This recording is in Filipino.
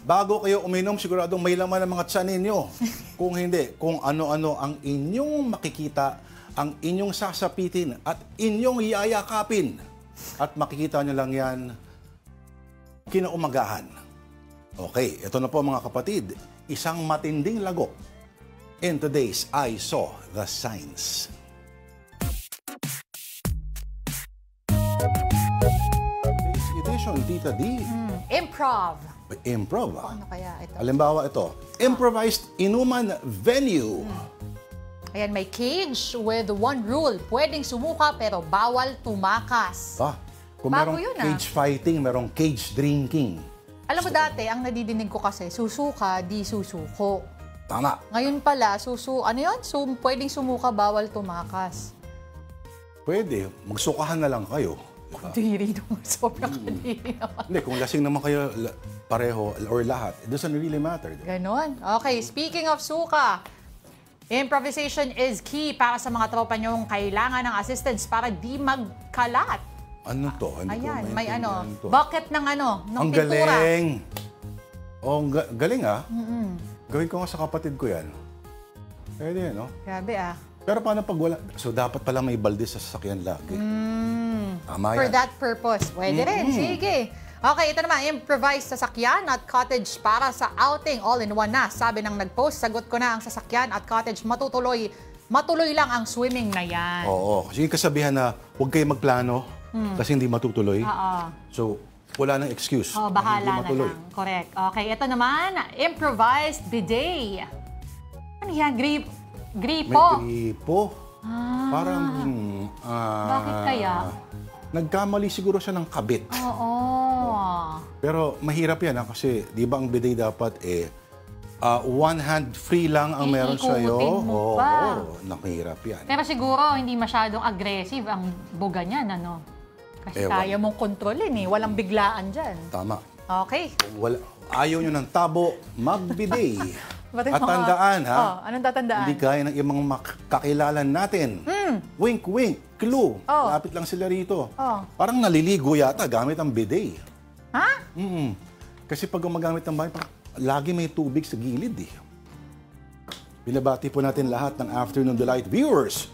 bago kayo uminom, siguradong may laman ng mga tiyan ninyo. Kung hindi, kung ano-ano ang inyong makikita, ang inyong sasapitin at inyong yayakapin. At makikita nyo lang yan kinaumagahan. Okay, ito na po mga kapatid, isang matinding lagok in today's I Saw the Signs. Today's edition, Tita D. Improv. Improv. Ano kaya ito? Halimbawa ito, improvised inuman venue. Ayan, may cage with one rule. Pwedeng sumuka pero bawal tumakas. Kung Bago merong yun, cage fighting, merong cage drinking. Alam mo dati, ang nadidinig ko kasi, susuka, di susuko. Tama. Ngayon pala, ano yun? Pwedeng sumuka, bawal tumakas. Pwede, magsukahan na lang kayo. Diba? Diri naman, sobrang kadiri naman. Hindi, kung lasing naman kayo pareho or lahat, it doesn't really matter. Diba? Ganon. Okay, speaking of suka, improvisation is key para sa mga tropa nyong kailangan ng assistance para di magkalat. Ano to? Ayan, may to. bucket ng ng ang pintura. galing! Oh, galing Gawin ko nga sa kapatid ko yan. Pwede, no? Grabe Pero paano pag wala? So, dapat pala may balde sa sasakyan lagi. Tama For yan. that purpose. Pwede rin. Sige. Okay, ito naman. Improvised sasakyan at cottage para sa outing. All-in-one na. Sabi ng nag-post, sagot ko na ang sasakyan at cottage. Matuloy lang ang swimming na yan. Oo. Kasi yung kasabihan na huwag kayo magplano kasi hindi matutuloy. So, wala nang excuse. Bahala na lang. Correct. Okay, ito naman. Improvised bidet. Ano yan? Gripo. May gripo. Parang, Bakit kaya? nagkamali siguro siya ng kabit. Oo. Pero mahirap yan kasi di ba ang bidet dapat one hand free lang ang meron sa'yo. mo pa. Nakahirap yan. Pero siguro hindi masyadong aggressive ang buga niyan, ano? Kasi kaya mong kontrolin Walang biglaan dyan. Tama. Okay. Ayaw nyo ng tabo, mag-bidet. At tandaan, anong tatandaan? hindi kaya ng ibang kakilala natin. Wink, wink, clue. Lapit lang sila rito. Parang naliligo yata gamit ang bidet. Ha? Kasi pag gumagamit ng bahay, lagi may tubig sa gilid. Binabati po natin lahat ng Afternoon Delight viewers